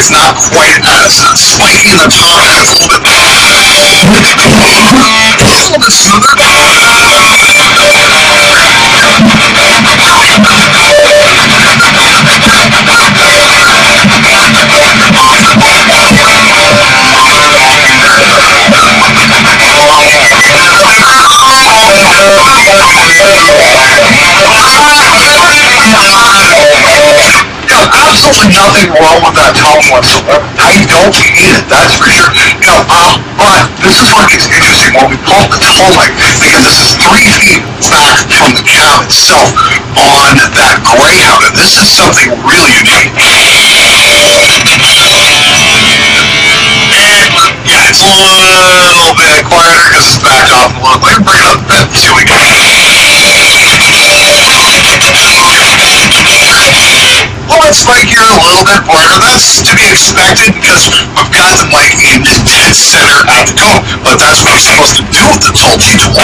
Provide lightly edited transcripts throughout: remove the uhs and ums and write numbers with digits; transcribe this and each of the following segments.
it's not quite as spiky in the top, and it's a little bit smoother. Absolutely nothing wrong with that tone whatsoever. I don't hate it, that's for sure. But this is where it gets interesting when we pull the tone mic, because this is 3 feet back from the cab itself on that Greyhound, and this is something really unique. Yeah, it's a little bit quieter because it's backed off a little bit. Bring it up a bit, see what we get. Well, it's spikier, a little bit brighter. That's to be expected because we've got the mic in dead center at the tone. But that's what you're supposed to do with the Tulti tool.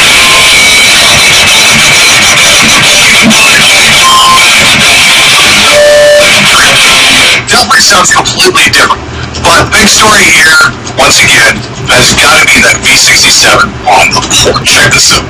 Definitely sounds completely different. But big story here, once again, has got to be that V67 on the floor. Check this out.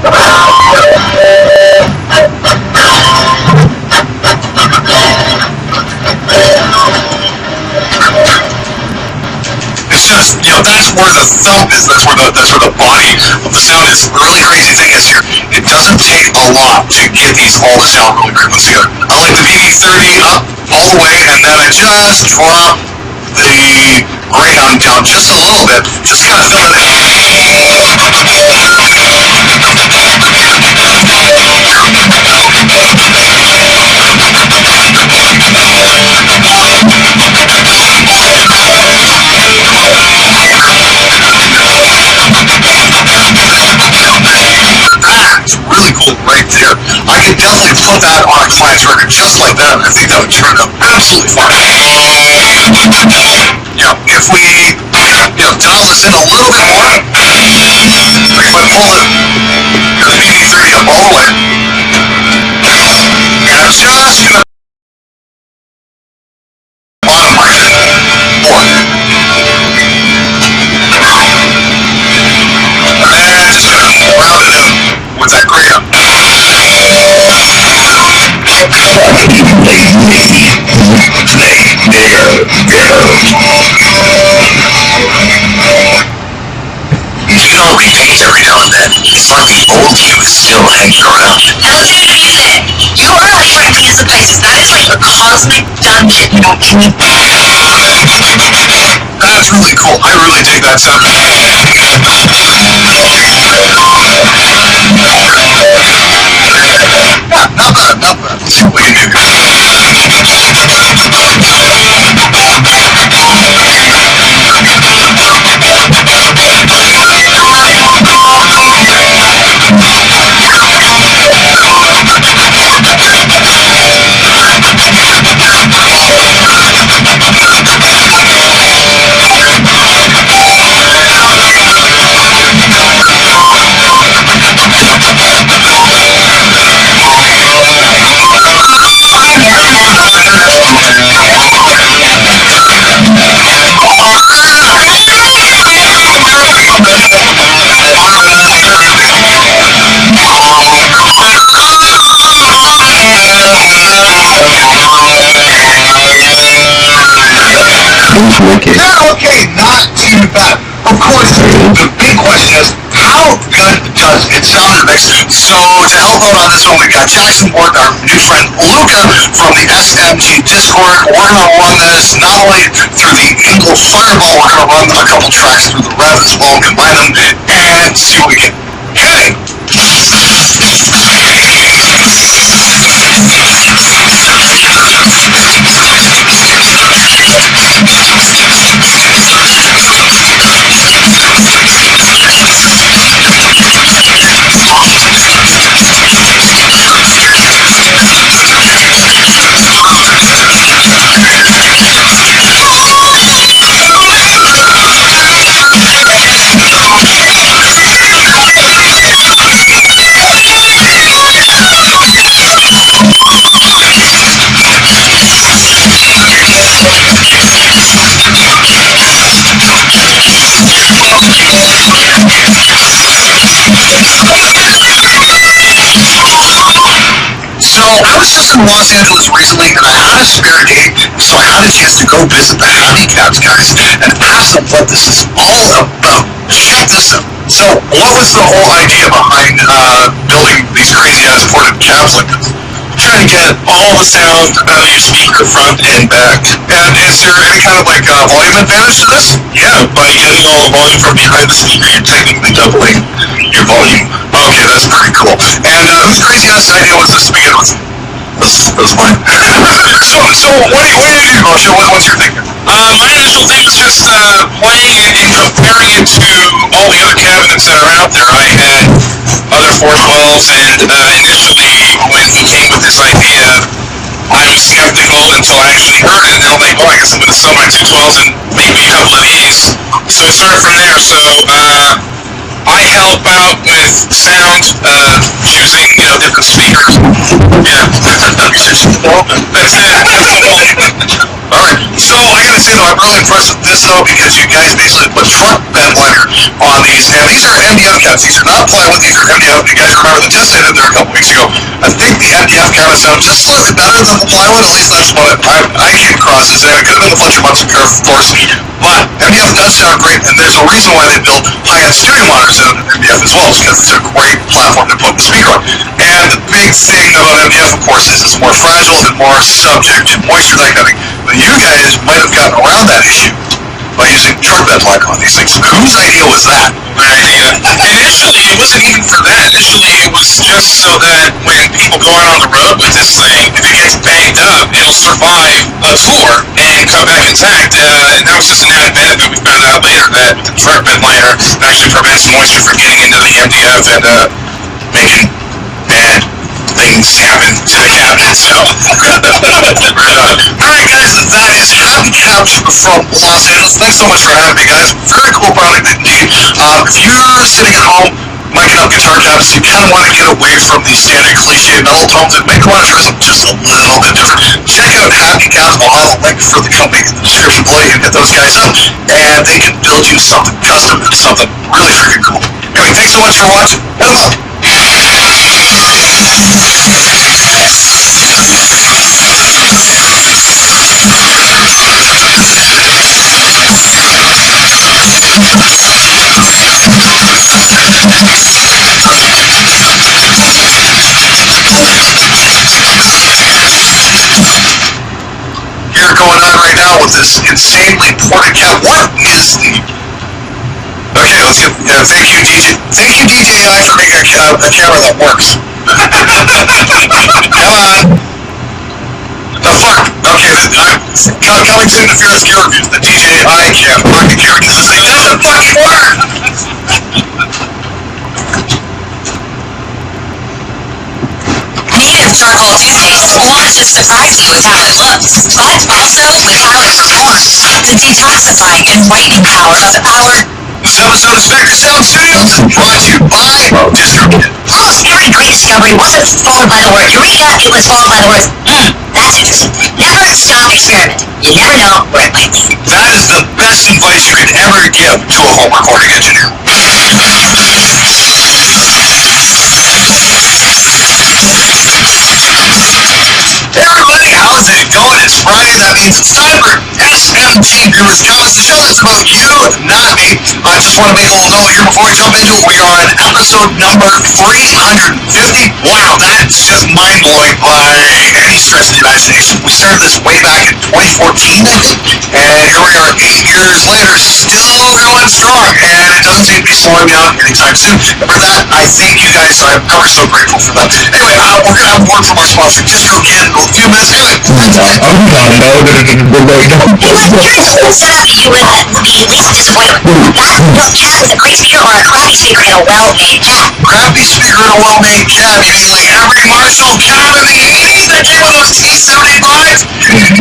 It's just, that's where the thump is. That's where the body of the sound is. The really crazy thing is here, it doesn't take a lot to get these all to sound really great together. I like the VV30 up all the way, and then I just drop the Greyhound down just a little bit, just kind of fill it in. That's really cool right there. I could definitely put that on a client's record just like that, and I think that would turn out absolutely fine. If we dial this in a little bit more, if I pull the VV30 up all the way, and I'm just gonna bottom mic it more. And just gonna round it out with that Greyhound. Repeat every now and then. It's like the old you is still hanging around. Elevator music. You are attracting us to places. That is like a cosmic dungeon. That's really cool. I really dig that sound. Yeah, not bad, not bad. Let's see what we can do here. Okay, not too bad. Of course, the big question is, how good does it sound in the mix? So, to help out on this one, we've got Jackson Ward, our new friend Luca from the SMG Discord. We're going to run this not only through the Ingle Fireball, we're going to run a couple tracks through the Rev as well, combine them, and see what we get. Okay! I was just in Los Angeles recently, and I had a spare day, so I had a chance to go visit the handicapped guys and ask them what this is all about. Check this out. So, what was the whole idea behind building these crazy-ass ported cabs like this? Trying to get all the sound out of your speaker front and back. And is there any kind of volume advantage to this? Yeah, by getting all the volume from behind the speaker, you're technically doubling your volume. Okay, that's pretty cool. And whose crazy-ass idea was this to begin with? That's mine. So what do you do, Moshe? What's your thinking? My initial thing was just playing it and comparing it to all the other cabinets that are out there. I had other 412s, and initially when he came with this idea, I was skeptical until I actually heard it, and I'm like, I guess I'm going to sell my 212s and maybe a couple of these. So it started from there. So I help out with sound, choosing, different speakers. Yeah. That's it. Alright, so I gotta say though, I'm really impressed with this though, because you guys basically put truck bed liner on these, and these are MDF cabs. These are not plywood, these are MDF. You guys remember the test I did there a couple weeks ago. I think the MDF cab sounds just slightly better than the plywood, at least that's what I came across as, and it could have been the Fletcher Munson curve, of course. But MDF does sound great, and there's a reason why they built high-end studio monitors in MDF as well, because it's a great platform to put the speaker on. And the big thing about MDF, of course, is it's more fragile and more subject to moisture, that kind of thing. But you guys might have gotten around that issue by using truck bed liner on these things. Whose idea was that? My idea. Initially, it wasn't even for that. Initially, it was just so that when people go out on the road with this thing, if it gets banged up, it'll survive a tour and come back intact. And that was just an added benefit. We found out later that the truck bed liner actually prevents moisture from getting into the MDF and making bad things happen to the cabinet. So, Alright guys, that is Happy Cabs from Los Angeles. Thanks so much for having me, guys. Very cool product indeed. If you're sitting at home miking up guitar cabs, you kind of want to get away from these standard cliche metal tones and maybe want to try something just a little bit different. Check out Happy Cabs. I'll have a link for the company in the description below. You can hit those guys up and they can build you something custom and something really freaking cool. Anyway, thanks so much for watching. Hit them up. Here going on right now with this insanely ported cab. What is the... Okay, let's get... thank you, DJ. Thank you, DJI, for making a camera that works. Come on. The fuck? Okay, I'm coming soon to Fearless Gear Reviews. The DJI rocket camera, because this thing doesn't fucking work! Native charcoal toothpaste won't just surprise you with how it looks, but also with how it performs. The detoxifying and whitening power of our... This episode of Spectre Sound Studios is brought to you by DistroKid. Almost every great discovery wasn't followed by the word eureka, it was followed by the words, that's interesting. Never stop experimenting. You never know where it might lead. That is the best advice you could ever give to a home recording engineer. Hey everybody, how's it going? It's Friday, that means it's time for SMG Viewers Comments, the show that's about you, not me. I just want to make a little note here before we jump into it. We are on episode number 350. Wow, that's just mind-blowing by any stretch of the imagination. We started this way back in 2014, I think, and here we are 8 years later, still going strong, and it doesn't seem to be slowing down anytime soon. And for that, I thank you guys. I'm ever so grateful for that. Anyway, we're going to have a word from our sponsor, DistroKid, in a few minutes. Anyway, Hey, look, here's a cool setup you would be least disappointed with. That built cab with a great speaker or a crappy speaker in a well-made cab. crappy speaker in a well-made cab. You mean like every Marshall cab in the 80s that came with those T75s?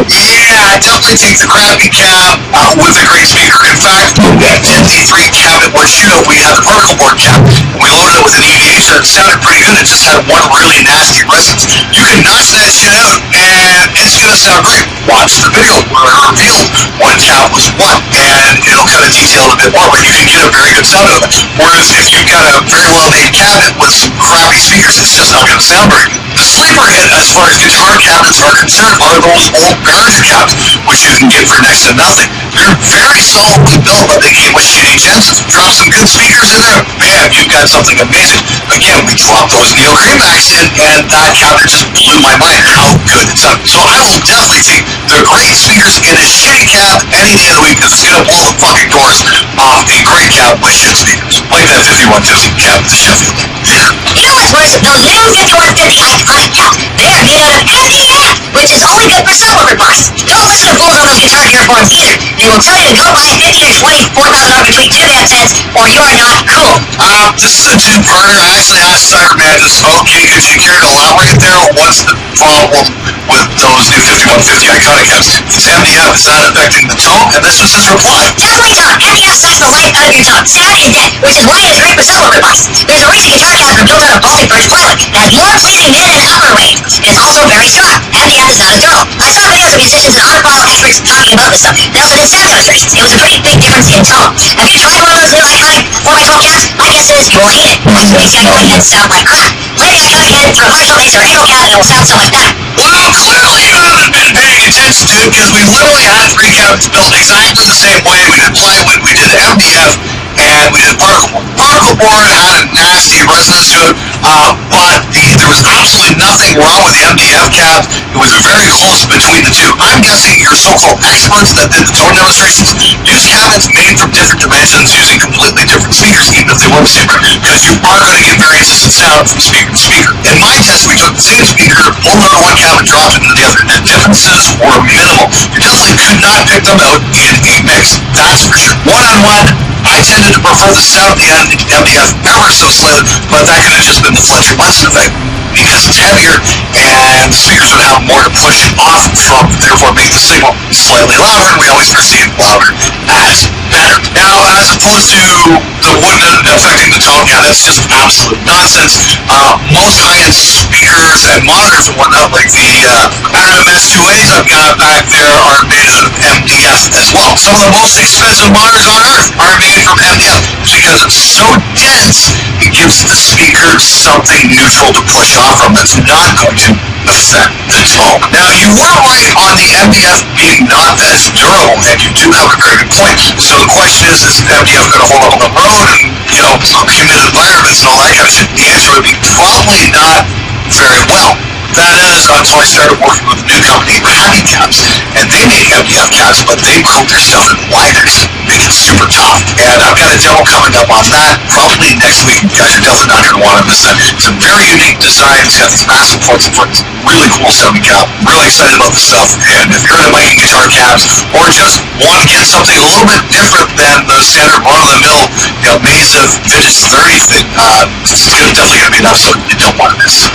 Yeah, definitely take the crappy cab with a great speaker. In fact, that 10D3 cab at Bushido, we had the particle board cab. We loaded it with an EVH and it sounded pretty good. It just had one really nasty resonance. You can notch that shit out and it's gonna sound great. Watch the video where I revealed what cab was what, and it'll kind of detail it a bit more, but you can get a very good sound out of it. Whereas if you've got a very well-made cabinet with some crappy speakers, it's just not gonna sound very good. The sleeper hit, as far as guitar cabinets are concerned, are those old Garner cabs, which you can get for next to nothing. They're very solidly built, but they came with shitty gens. Drop some good speakers in there, bam, you've got something amazing. Again, we dropped those Neo Greenbacks in, and that cabinet just blew my mind how good it sounded. So I will definitely take the great speakers in a shitty cab any day of the week, because it's gonna blow the fucking doors off a great cab with shit speakers. Like that 5150 cab at the Sheffield. You know what's worse? Those new 5150 iconic cabs, they are made out of MDF, which is only good for subwoofer parts. Don't listen to fools on those guitar gear forums either. They will tell you to go buy a 15 or 20 $4,000 between two damn cents, or you are not cool. This is a two-parter. I actually asked Cyberman, okay, could you care to elaborate there? What's the problem with those new 5150 iconic cabs? It's MDF, is that affecting the tone? And this was his reply. Definitely tone. MDF sucks the life out of your tone. Sound is dead, which is why it is great for subwoofer parts. There's a reason guitar cabs are built out of Baltic birch plywood. It has more pleasing mid and upper range. It is also very strong. MDF is not as durable. I saw videos of musicians and audiophile experts talking about this stuff. They also did sound demonstrations. It was a pretty big difference in tone. Have you tried one of those new iconic 4x12 cabs? My guess is you will hate it. It makes the iconic heads sound like crap. Play the iconic head through a partial mix or angle cab and it will sound so much better. Well, clearly you haven't been paying attention to it, because we literally had three cabinets built exactly the same way. We did plywood, we did MDF, and we did particle board. Particle board had a nasty resonance to it, but there was absolutely nothing wrong with the MDF cab. It was very close between the two. I'm guessing your so-called experts that did the tone demonstrations used cabinets made from different dimensions using completely different speakers, even if they were the same, because you are going to get variances in sound from speaker to speaker. In my test, we took the same speaker, pulled it out of one cabinet, dropped it into the other. The differences were minimal. You definitely could not pick them out in a mix, that's for sure. One-on-one, I tended to prefer the sound of the MDF ever so slightly, but that could have just been the Fletcher Bunsen effect, because it's heavier and the speakers would have more to push off from, therefore make the signal slightly louder, and we always perceive louder as better. Now, as opposed to the wood affecting the tone, yeah, that's just absolute nonsense. Most high-end speakers and monitors and whatnot, like the Adam S2As I've got back there, are made out of MDF as well. Some of the most expensive monitors on earth are made from MDF because it's so dense, it gives the speaker something neutral to push off from that's not going to affect the tone. Now, you were right on the MDF being not as durable, and you do have a very good point. So the question is MDF going to hold up on the road and, humid environments and all that kind of shit? The answer would be probably not very well. That is until I started working with a new company, Happy Cabs, and they make MDF cabs, but they coat their stuff in liners, make it super tough. And I've got a demo coming up on that probably next week. You guys are definitely not going to want to miss that. It's a very unique design. It's got these massive ports in front. It's really cool sounding cab. Really excited about the stuff. And if you're into making guitar cabs, or just want to get something a little bit different than the standard run-of-the-mill, Mesa Vintage 30 thing, it's definitely going to be an episode you don't want to miss.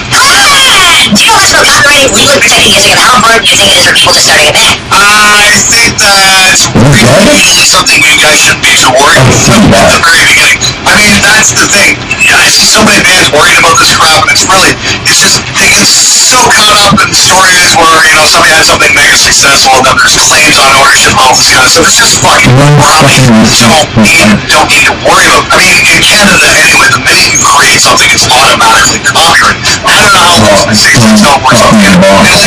Do you know less about copyright legally protecting using a metal board? Do you think it is for people just starting a band? I think that's really something you guys shouldn't be too worried about at the very beginning. I mean, that's the thing. I see so many bands worried about this crap, and it's just, they get so caught up in stories where, somebody had something mega successful, and then there's claims on ownership and all this kind of stuff. It's just fucking rubbish. Don't need to worry about it. I mean, in Canada anyway, the minute you create something, it's automatically copyrighted. I don't know how long it takes to tell works out here.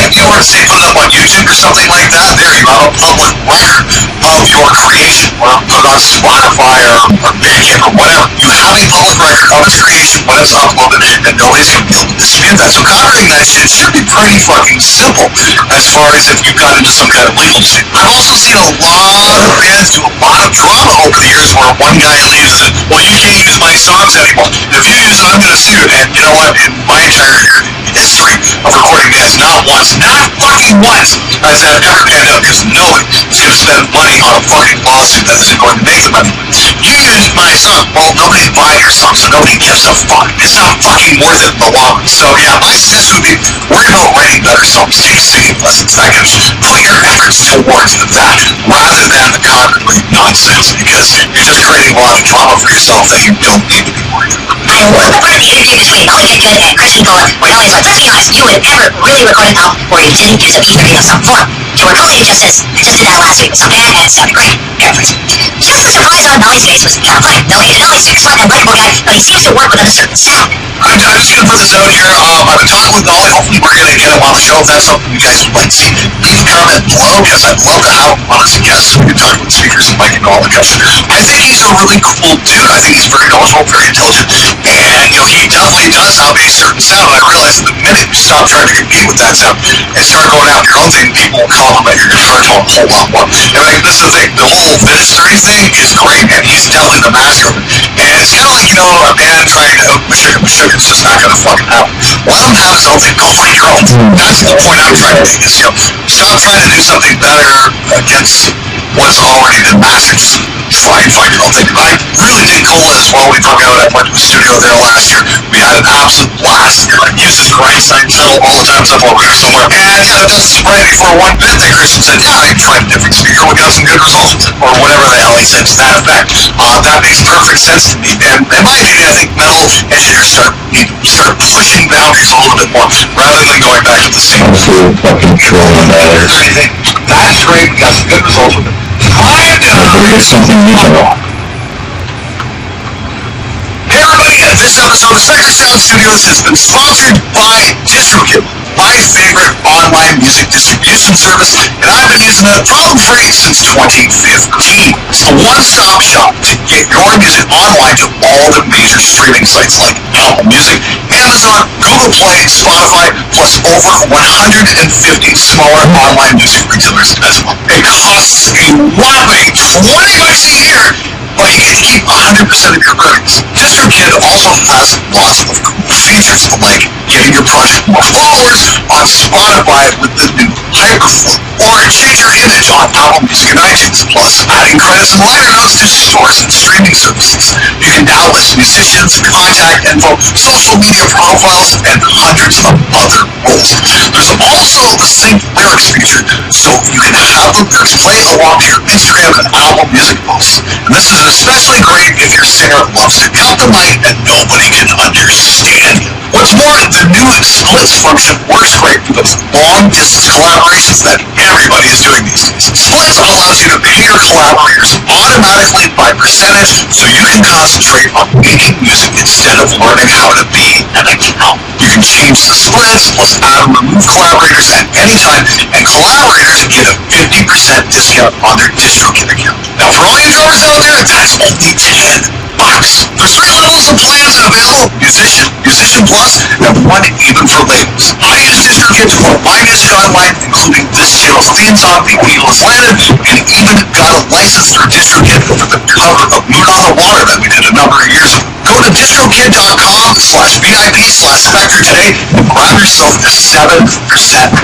If you were to say put it up on YouTube or something like that, there you have a public record of your creation, or put it on Spotify or Bandcamp or whatever. You have a public record of its creation when it's uploaded, and nobody's going to be able to dispute that. So copyrighting that shit should be pretty fucking simple as far as if you got into some kind of legal dispute. I've also seen a lot of bands do a lot of drama over the years where one guy leaves and, well, you can't use my songs anymore. If you use it, I'm going to sue. And you know what? In my entire history of recording bands, not fucking once has that ever panned out, because nobody is going to spend money on a fucking lawsuit that isn't going to make them money. You used my song. Well, nobody's buying your song, so nobody gives a fuck. It's not fucking worth it in the long run. So yeah, my suggestion would be worry about writing better songs, take singing lessons, that kind of shit. Put your efforts towards that rather than the copyright nonsense, because you're just creating a lot of drama for yourself that you don't need to be worried about. I love the part of the interview between Molly Dickman and Christian Cola, where Molly's like, let's be honest, you would never really record an album where you didn't use a P30 of some form. And where Cola just says, I just did that last week with some band and it sounded great. Paraphrase. Just the surprise on Molly's face was kind of funny. Molly's super smart and likable guy, but he seems to work within a certain sound. I'm just gonna put this out here. I've been talking with Nolly. Hopefully, we're gonna get him on the show. If that's something you guys would like to see, leave a comment below because I'd love to have him on as a guest so we can talk about speakers and mic and all that kind of shit. I think he's a really cool dude. I think he's very knowledgeable, very intelligent, and he definitely does have a certain sound. And I realized the minute you stop trying to compete with that sound and start going out your own thing, people will compliment your guitar tone a whole lot more. And like, this is the thing. The whole Vince 30 thing is great, and he's definitely the master of it. And it's kind of like a band trying to out Meshuggah. It's just not gonna fucking happen. Let him have his own thing. Go find your own thing. That's the point I'm trying to make. Is stop trying to do something better against what's already been mastered. Just find your own thing. I really dig Cola as well. We hung out. I went to the studio there last year. We had an absolute blast. I used his Grindstein pedal all the time stuff while we were somewhere. And it doesn't surprise me for one bit that Christian said, yeah, I tried a different speaker. We got some good results with it. Or whatever the hell he said to that effect. That makes perfect sense to me. And in my opinion, I think metal engineers start pushing boundaries a little bit more rather than going back to the same. Absolute fucking trolling there. That's great. We got some good results with it. There's something new. Hey everybody, this episode of Spectre Sound Studios has been sponsored by DistroKid, my favorite online music distribution service, and I've been using it problem-free since 2015. It's the one-stop shop to get your music online to all the major streaming sites like Apple Music, Amazon, Google Play, Spotify, plus over 150 smaller online music retailers as well. It costs a whopping $20 a year, but you get to keep 100% of your earnings. DistroKid also has lots of cool features like getting your project more followers on Spotify with the new Hyperflow, or change your image on Apple Music and iTunes, plus adding credits and liner notes to stores and streaming services. You can now list musicians, contact info, social media profiles, and hundreds of other roles. There's also the sync lyrics feature, so you can have the lyrics play along to your Instagram and Apple Music posts. And this is especially great if your singer loves to cut the mic and nobody can understand you. What's more, the new splits function works great for those long-distance collaborations that everybody is doing these days. Splits allows you to pay your collaborators automatically by percentage, so you can concentrate on making music instead of learning how to be an account. You can change the splits, plus add and remove collaborators at any time, and collaborators get a 50% discount on their DistroKid account. Now, for all you drummers out there, that's only $10. There's 3 levels of plans available: Musician, Musician Plus, and one even for labels. I use DistroKid to put my music online, including this channel's theme song, The Eagle Has Landed, and even got a license through DistroKid for the cover of Moon on the Water that we did a number of years ago. Go to distrokid.com/VIP/Spectre today and grab yourself a 7%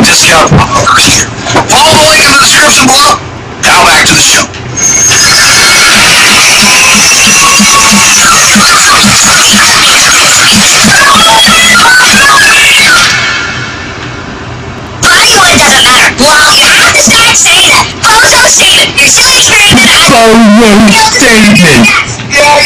discount on the first year. Follow the link in the description below. Now back to the show. Bodywood doesn't matter. Well, you have to start saying that. Photo statement. Your silly experiment. Statement. Yeah,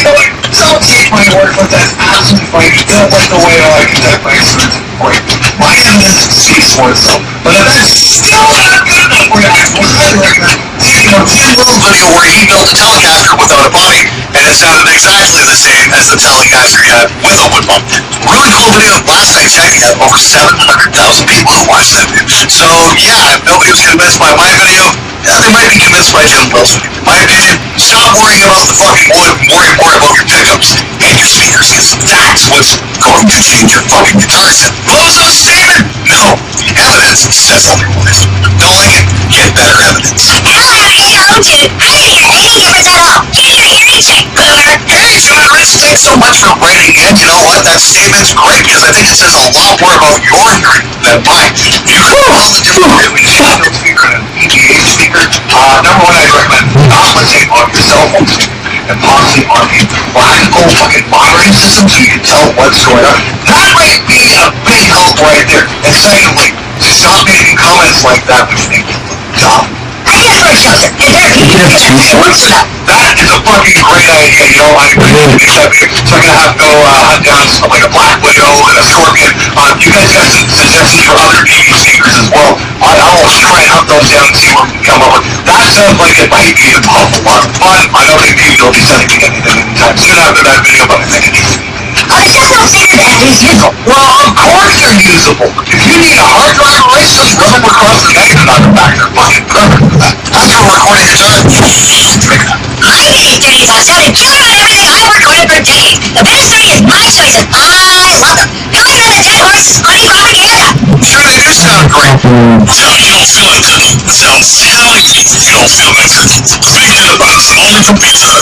don't take my word for that. Absolutely fine. You don't like the way I conduct my experience. Great. My evidence speaks for itself. But if that's still not good enough for you, I would highly recommend taking a Tim Little video where he built a Telecaster without a body, and it sounded exactly the same as the Telecaster he had with a wood pump. Really cool video. Last I checked, he had over 700,000 people who watched that video. So, yeah, if nobody was convinced by my video, they might be convinced by Jim Will's video. In my opinion, stop worrying about the fucking wood and worry more about your pickups and your speakers, because that's what's going to change your fucking guitar set. Bozo statement? No, the evidence says otherwise. Don't like it? Get better evidence. Hello, dude. I didn't hear any difference at all. Get your hearing checked, boomer. Hey, Travis, thanks so much for writing in. You know what? That statement's great because I think it says a lot more about your hearing than mine. You can tell the difference between a standard speaker and an EVA speaker. Number one, I'd recommend not listening on your cell phone speaker and possibly on a practical fucking monitoring system so you can tell what's going on. That might be a big help right there. And secondly, stop making comments like that which make you look dumb. I just heard Joseph, and there are people that works for that. That is a fucking great idea, you know. I agree with you. So I'm gonna have to go hunt down like a black widow and a scorpion. You guys got some suggestions for other EV speakers as well. I'll try and hunt those down and see what we can come up with. That sounds like it might be an awful lot of fun. I don't think people will be sending me anything anytime soon after that video, but I think it needs to be. It's just no secret that he's useful. Well, of course they're usable. If you need a hard drive erase, just run them across the negative on the back. They're fucking perfect for that. How's your recording guitar? My biggest dirty top sounded killer on everything I've recorded for decades. The biggest dirty is my choices. I love them. Going on the dead horse's funny propaganda. Sure, they do sound great. So you don't feel like good. It sounds like you don't feel like good. Speaking about it's only for pizza.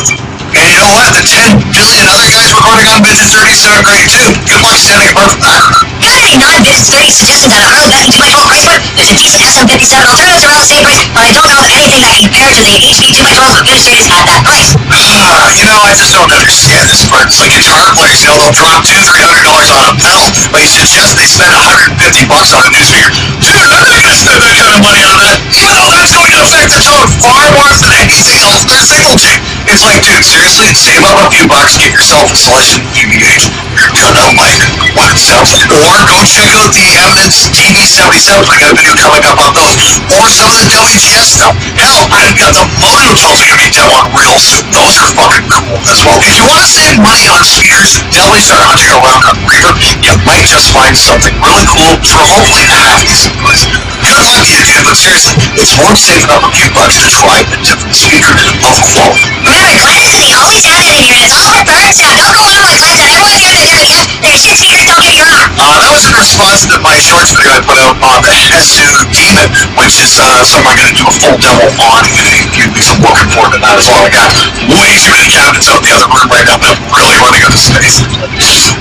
And you know what? The 10 billion other guys recording on Vintage 30 sound great too. Good luck standing apart from that. Got any non-Vintage 30 suggestions on a Harley Benton 2x12 price point? There's a decent SM57 alternatives around the same price, but I don't know of anything that can compare to the HB 2x12 with Vintage 30s at that price. You know, I just don't understand this part. It's like guitar players, you know, they'll drop $200-300 on a pedal, but you suggest they spend $150 on a new speaker. Dude, I'm not gonna spend that kind of money on that, even though that's going to affect the tone far more than anything else their signal chain. It's like, dude, seriously, save up a few bucks, get yourself a Celestion PVH. You're gonna like what it sounds like. Or go check out the Eminence DB77s. We got a video coming up on those. Or some of the WGS stuff. Hell, I've got the Mono tones are gonna be demoing real soon. Those are fucking cool as well. If you want to save money on speakers, definitely start hunting around on Reverb. You might just find something really cool for hopefully a half decent price. Good luck to you, dude, but seriously, it's worth saving up a few bucks to try a different speaker of quality. Remember, Glenn is in the only sound editing here, and it's all for third sound. Don't go on like Glenn said. Everyone's here to different guests. They're shit speakers, don't get me wrong. That was in response to my shorts video I put out on the Hesu Demon, which is something I'm going to do a full demo on. You'd be looking forward to that as well. I got way too many cabinets out in the other room right now, but I'm really running out of space.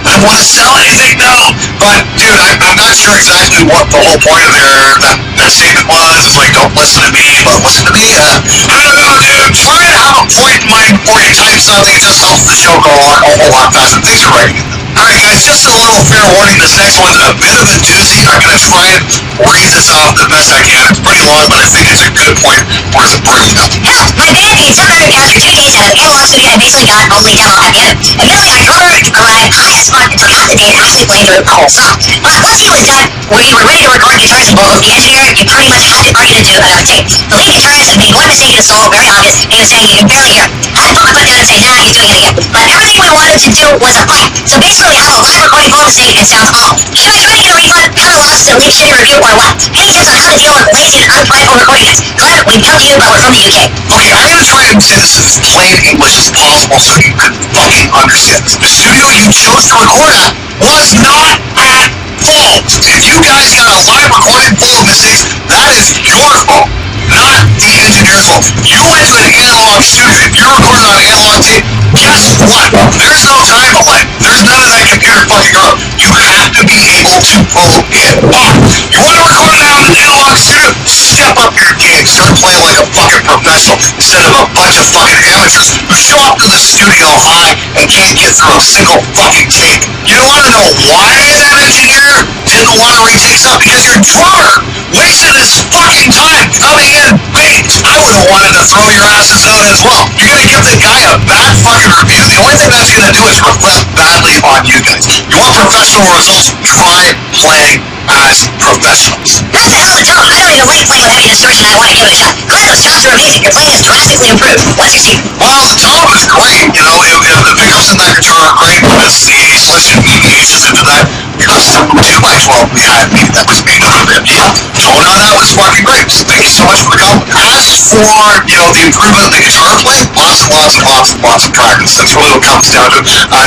I don't want to sell anything now, but dude, I'm not sure exactly what the whole point of that statement was. It's like, don't listen to me, but listen to me. I don't know, dude. Try to have a point in mind before you type something. It just helps the show go on a whole lot faster. Thanks for writing it. Alright guys, just a little fair warning, this next one's a bit of a doozy. I'm going to try and read this off the best I can. It's pretty long, but I think it's a good point worth bringing up. Hell, my band paid $700 for 2 days at an analog studio and basically got only demo at the end. Admittedly, our drummer arrived high as fuck and took half the day and actually played through the whole song. But once he was done, we were ready to record guitars and vocals. The engineer, you pretty much had to argue to do another take. The lead guitarist made one mistake in the solo, very obvious, and he was saying you can barely hear him. Had to put my foot down and say, nah, he's doing it again. But everything we wanted to do was a fight. So basically, we have a live recording full of mistake and sounds awful. Should I try to get a refund, cut a loss, and leave a shitty review, or what? Any tips on how to deal with lazy and unprideful recording guys? Glenn, we come to you, but we're from the UK. Okay, I'm going to try and say this in as plain English as possible so you can fucking understand. The studio you chose to record at was not at fault. If you guys got a live recording full of mistakes, that is your fault, not the engineer's fault. You went to an analog studio. If you're recording on an analog tape, guess what? There's no time delay. There's none of that computer fucking up. You have to be able to pull it off. You want to record now in an analog studio? Step up your game. Start playing like a fucking professional instead of a bunch of fucking amateurs who show up to the studio high and can't get through a single fucking take. You want to know why that engineer didn't want to retake stuff? Because your drummer wasted his fucking time coming in baked. I would have wanted to throw your asses out as well. You're going to give the guy a bad fucking review? The only thing that's going to do is reflect badly on you guys. You want professional results? Try playing as professionals. That's a hell of a tone. I don't even like playing with heavy distortion. I want to give it a shot. Glenn, those chops are amazing. Your playing is drastically improved. What's your secret? Well, the tone was great. You know, the pickups in that guitar are great because the Celestion PVHs into that custom 2x12 we had made that was made out of MDF. Tone on that was fucking great. So thank you so much for the compliment. As for, you know, the improvement in the guitar playing, lots of practice. That's really what it comes down to.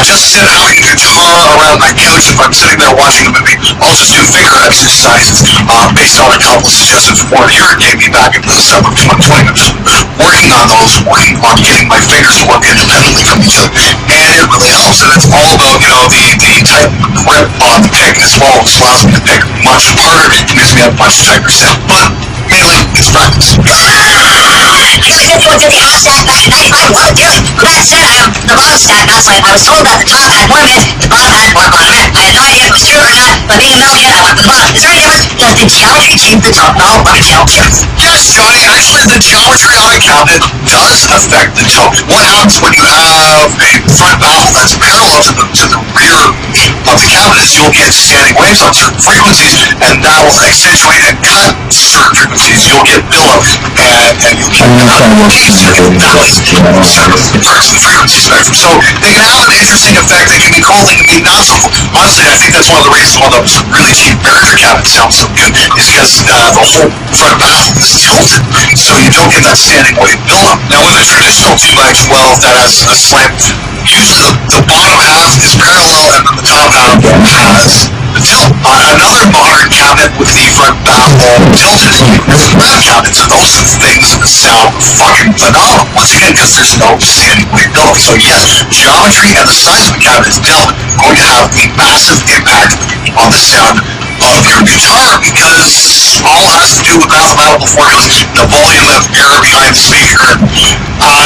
Just sit out your guitar around my couch if I'm sitting there watching a movie. I'll just do finger exercises based on a couple of suggestions from one here gave me back in the summer of 2020. I'm just working on those, working on getting my fingers to work independently from each other. And it really helps. And it's all about, you know, the tight grip on the pick as well, which allows me to pick much harder and gives me a much tighter sound. But mainly, it's practice. I got 5150 half stack back in 95. Love it dearly. With that said, I have the bottom stack not slight. I was told that the top had more mid, the bottom had more bottom end. I had no idea if it was true or not, but being a metalhead, I went for the bottom. Is there any difference? Does the geometry change the tone? No, let me tell you. Yes, Johnny, actually the geometry on a cabinet does affect the tone. What happens when you have a front baffle that's parallel to the rear of the cabinet is you'll get standing waves on certain frequencies, and that will accentuate and cut certain frequencies. You'll get billow, and you'll get parts of the frequency spectrum. So they can have an interesting effect, they can be cool, they can be not so cool. Honestly, I think that's one of the reasons why those really cheap Behringer cabinets sound so good, is because the whole front baffle is tilted, so you don't get that standing wave buildup. Now with a traditional 2x12 that has a slant, usually the bottom half is parallel and then the top half has the tilt. Another modern cabinet with the front baffle tilted is the grab cabinet. So those are things that sound fucking phenomenal. Once again, because there's no standing wave buildup. So yes, geometry and the size of the cabinet is definitely going to have a massive impact on the sound of your guitar, because all has to do with mathematical formulas, the volume of air behind the speaker.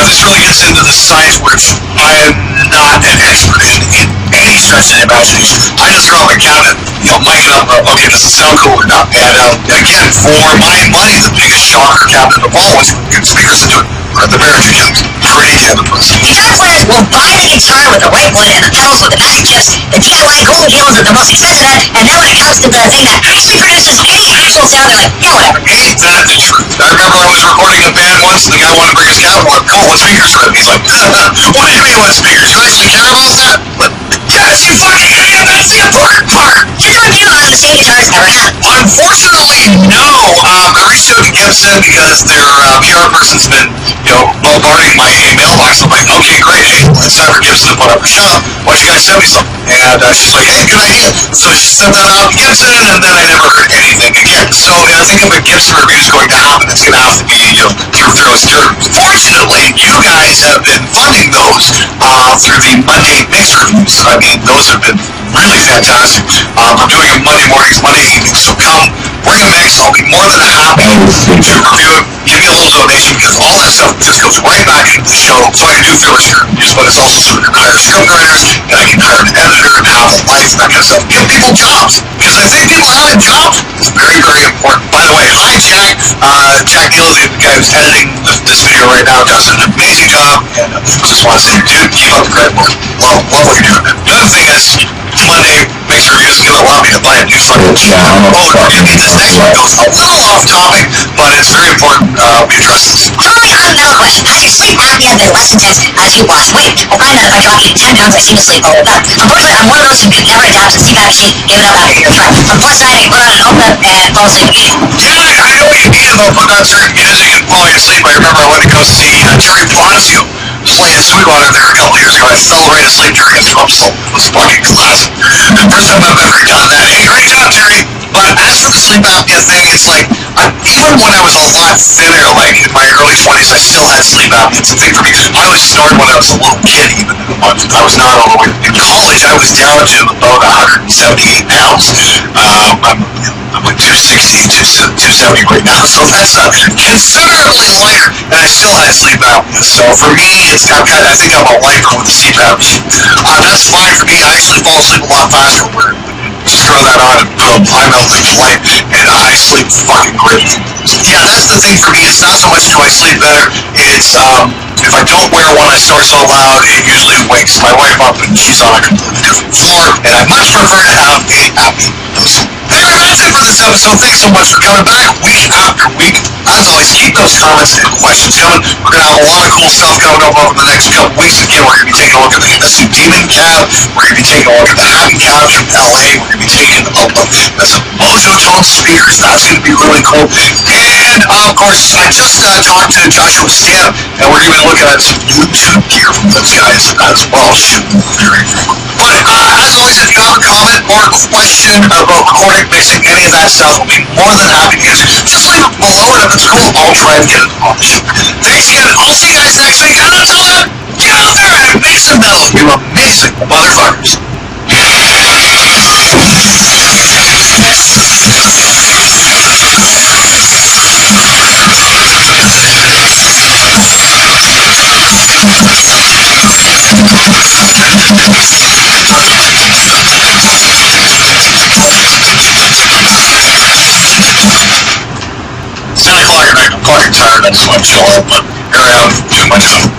This really gets into the science, which I am not an expert in any stretch of the imagination. I just throw up a cabinet, mic it up, okay, does it sound cool or not? And again, for my money, the biggest shocker cabinet of all was good speakers that do it. The Behringer cabinets, pretty damn impressive. Guitar players will buy the guitar with the white wood and the pedals with the backing chips, the DIY golden cables with the most expensive end, and then when it comes to the thing that actually produces any actual sound, they're like, yeah, whatever. Ain't that the truth? I remember I was recording a band once, and the guy wanted to bring his cabinet. I'm like, cool, what speakers are in? He's like, what do you mean what speakers? You actually care about that? But, yes, you fucking idiot, that's the important part! Did you and on the same guitars ever had? Unfortunately, no. I reached out to Gibson because their PR person's been, bombarding my mailbox. I'm like, okay, great. Hey, it's time for Gibson to put up a shop. Why don't you guys send me something? And she's like, hey, good idea. So she sent that out to Gibson, and then I never heard anything again. So I think if a Gibson review is going to happen, it's going to have to be, through Fearless Dirt. Fortunately, you guys have been funding those through the Monday Mix reviews. I mean, those have been really fantastic. I'm doing them Monday mornings, Monday evenings, so come, bring a mix. I'll be more than happy to review it, give you a little donation, because all that stuff just goes right back into the show, so I can do Fearless Dirt reviews, but it's also so I can hire script writers, and I can hire an editor, and have a life, that kind of stuff. Give people jobs, because I think people having jobs is very, very important. By the way, hi Jack. Jack Neal is the guy who's editing this video right now, does an amazing job, and just want to say, dude, keep up the great work. Love what you're doing. The other thing is, Monday Mix Reviews is going to allow me to buy a new fucking forgive me, this next one goes a little off topic, but it's very important we address this. Totally on another question. Has your sleep apnea been less intense as you lost weight? I find that if I drop 10 pounds, I seem to sleep a little better. Unfortunately, I'm one of those who could never adapt to the CPAP machine, gave it up after a year try. On plus side, I can put on an OPEP and fall asleep immediately. Yeah, I know what you mean about putting on certain units you can fall asleep. I remember I went to go see Terry Bozzio play at Sweetwater there a couple years ago. I fell right asleep during a drum solo. It was fucking classic. The first time I've ever done that. Hey, great job, Terry. But as for the sleep apnea thing, it's like, even when I was a lot thinner, like in my early 20s, I still had sleep apnea. It's a thing for me. I was snoring when I was a little kid, even. I was not all the way. In college, I was down to about 178 pounds. I'm like 260, 270 right now, so that's considerably lighter, and I still had sleep apnea. So for me, I think I'm a lifer with the CPAP machine. That's fine for me. I actually fall asleep a lot faster where just throw that on and boom, I'm out like the light, and I sleep fucking great. Yeah, that's the thing for me. It's not so much do I sleep better, it's if I don't wear one, I snore so loud, it usually wakes my wife up and she's on a completely different floor, and I much prefer to have a happy sleep. Anyway, that's it for this episode. Thanks so much for coming back week after week. As always, keep those comments and questions coming. We're going to have a lot of cool stuff coming up over the next couple weeks. Again, we're going to be taking a look at the new Demon Cab. We're going to be taking a look at the Happy Cab from LA. We're going to be taking a look at some Mojo Tone speakers. That's going to be really cool. And, of course, I just talked to Joshua Stamp, and we're going to be looking at some YouTube gear from those guys as well. Shoot, very cool. But, as always, if you have a comment or a question about recording, mixing, any of that stuff, we'll be more than happy to answer. Just leave it below, and if it's cool, I'll try and get it on the show. Thanks again. I'll see you guys next week. And until then, get out there and make some metal, you amazing motherfuckers. It's 10 o'clock at night. I'm fucking tired. I just want to chill out, but here I am doing my job.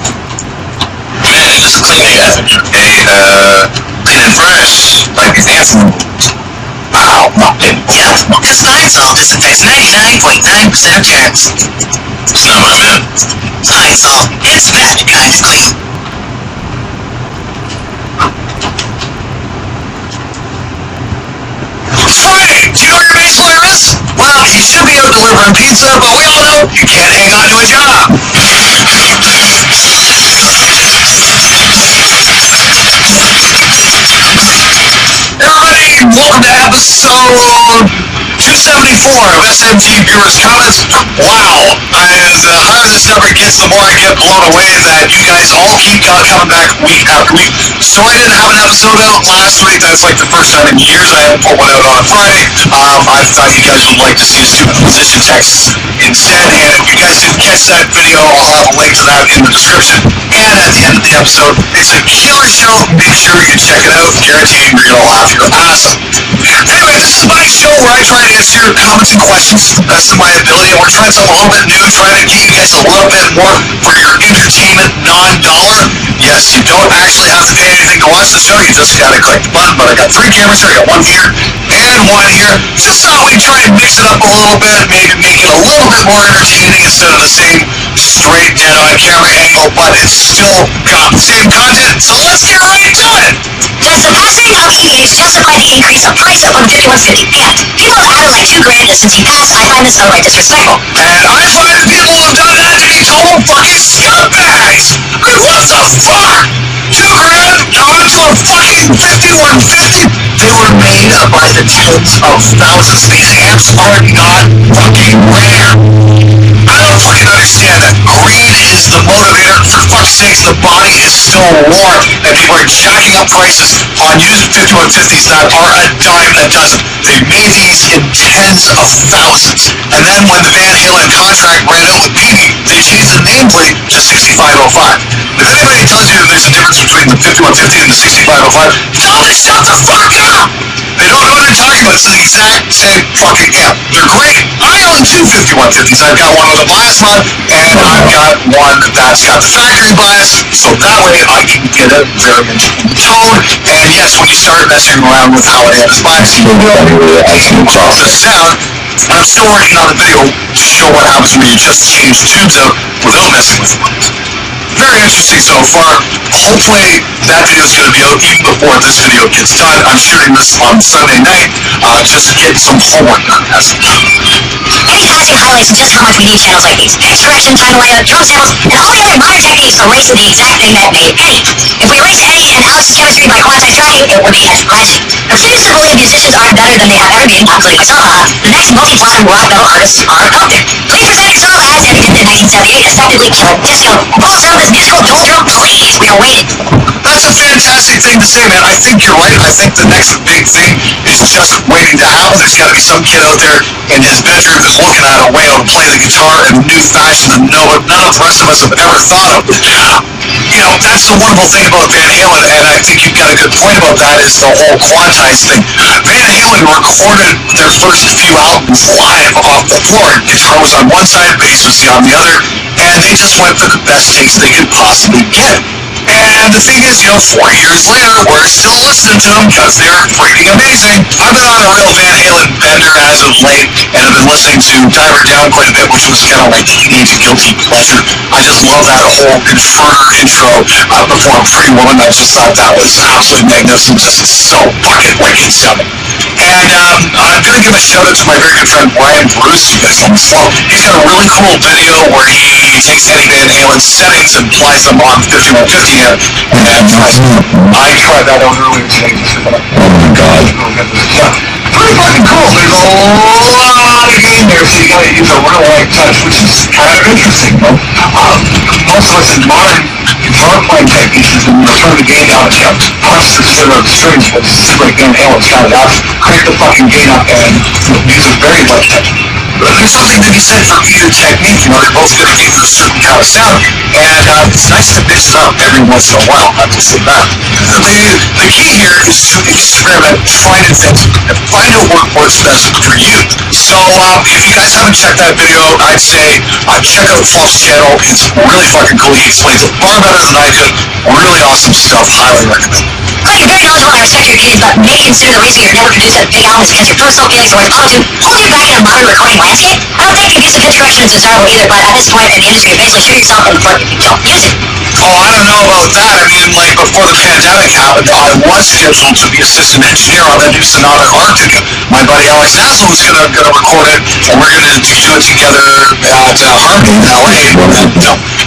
Man, just clean it. Hey, clean and fresh. Like your hands. Wow. Yeah, because Pine Sol disinfects 99.9% of germs. It's not my man. It's bad kind of clean. Friday! Do you know what your base lawyer is? Well, he should be out delivering pizza, but we all know you can't hang on to a job. Everybody, welcome to episode 274 of SMG Viewers Comments. Wow, as higher this number gets, the more I get blown away that you guys all keep coming back week after week. So I didn't have an episode out last week. That's like the first time in years I hadn't put one out on a Friday. I thought you guys would like to see us do position texts instead, and if you guys didn't catch that video, I'll have a link to that in the description and at the end of the episode. It's a killer show. Make sure you check it out. Guaranteed you're gonna laugh your ass off. Anyway, this is my show where I try to answer your comments and questions to the best of my ability, and we're trying something a little bit new, trying to get you guys a little bit more for your entertainment, non-dollar. Yes, you don't actually have to pay anything to watch the show, you just gotta click the button, but I got 3 cameras here, I got one here and one here. Just thought we'd try and mix it up a little bit, maybe make it a little bit more entertaining instead of the same straight dead-on camera angle, but it's still got the same content, so let's get right to it! Does the passing of EH justify the increase of price of 5150? Yeah. People have added like $2,000 since he passed. I find this outright disrespectful. And I find the people who have done that to be total fucking scumbags! I mean, what the fuck? $2,000 gone to a fucking 5150? They were made by the tens of thousands. These amps are not fucking rare. I don't fucking understand that. Greed is the motivator. For fuck's sakes, the body is still warm, and people are jacking up prices on used 5150s that are a dime a dozen. They made these in tens of thousands. And then when the Van Halen contract ran out with PB, they changed the nameplate to 6505. If anybody tells you there's a difference between the 5150 and the 6505, tell them to shut the fuck up! They don't know what they're talking about. It's the exact same fucking amp. They're great. I own 2 5150s. I've got one with a bias mod, and I've got one that's got the factory bias, so that way I can get a variance in the tone. And yes, when you start messing around with how it is biased, you will change the sound. And I'm still working on the video to show what happens when you just change tubes out without messing with them. Very interesting so far. Hopefully that video is going to be out even before this video gets done. I'm shooting this on Sunday night, just to get some homework done. Any passing highlights just how much we need channels like these. Pitch correction, time layout, drum samples, and all the other minor techniques for racing the exact thing that made Eddie. If we race Eddie and Alex's chemistry by quantized tracking, it would be as classic. Refuse to believe musicians aren't better than they have ever been, including myself. The next multi-platinum rock metal artists are out there. Please present yourself as Eddie did in 1978, effectively killed disco. Pull us out this musical doldrum, please. We are waiting. That's a fantastic thing to say, man. I think you're right. I think the next big thing is just waiting to happen. There's got to be some kid out there in his bedroom that's looking at a way to play the guitar in a new fashion that none of the rest of us have ever thought of. You know, that's the wonderful thing about Van Halen, and I think you've got a good point about that, is the whole quantized thing. Van Halen recorded their first few albums live off the floor. Guitar was on one side, bass was on the other, and they just went for the best takes they could possibly get. And the thing is, 4 years later, we're still listening to them because they're freaking amazing. I've been on a real Van Halen bender as of late, and I've been listening to Diver Down quite a bit, which was kind of my teenage guilty pleasure. I just love that whole Inferno intro before Pretty Woman. I just thought that was absolutely magnificent, just so fucking wicked sounding. And I'm going to give a shout out to my very good friend Brian Bruce, you guys know him as well. He's got a really cool video where he takes Eddie Van Halen's settings and applies them on 5150 amp. And I tried that out earlier today. Oh my god. Yeah, pretty fucking cool. There's a lot of gain there, so you gotta use a real light touch, which is kind of interesting, though. Most of us in modern guitar playing techniques, when you turn the gain down, you have to press the strings, but this is like Van Halen's got it out, crank the fucking gain up, and use a very light touch. There's something to be said for either technique. They're both going to give you a certain kind of sound, and it's nice to mix it up every once in a while. I have to say that. The key here is to experiment, finding things, and find out what works best for you. So if you guys haven't checked that video, I'd say check out Fluff's channel. It's really fucking cool. He explains a bar better than I could. Really awesome stuff. Highly recommend. Look, you're very knowledgeable, I respect your opinions, but maybe consider the reason you've never produced a big album is because your personal feelings towards autotune hold you back in a modern recording landscape. I don't think abuse of pitch correction is desirable either, but at this point in the industry, basically shoot yourself in the foot if you don't use it. Oh, I don't know about that. I mean, like, before the pandemic happened, I was scheduled to be assistant engineer on that new Sonata Arctica. My buddy Alex Nassel was gonna record it, and we're gonna do it together at Harmony in LA.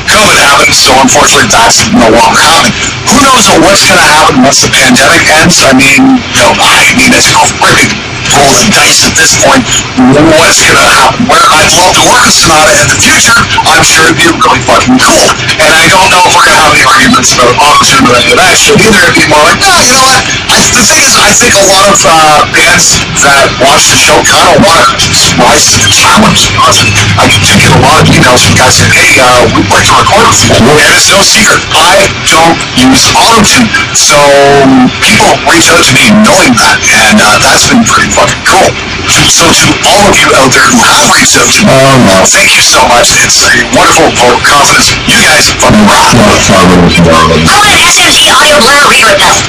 COVID happened, so unfortunately that's no longer happening. Who knows what's gonna happen once the pandemic ends? I mean, it's a freaking roll the dice at this point. What's gonna happen? Where I'd love to work with Sonata in the future, I'm sure it'd be really fucking cool. And I don't know if we're gonna have any arguments about autotune or any of that shit either. It'd be more like, no, you know what? The thing is, I think a lot of bands that watch the show kind of want to rise to the challenge. I do get a lot of emails from guys saying, hey, we'd like to record with you. And it's no secret, I don't use autotune. So people reach out to me knowing that, and that's been pretty fucking cool. So to all of you out there who have reached out to me, thank you so much. It's a wonderful vote of confidence. You guys fucking rock. How about an SMG audio blur reverb pedal?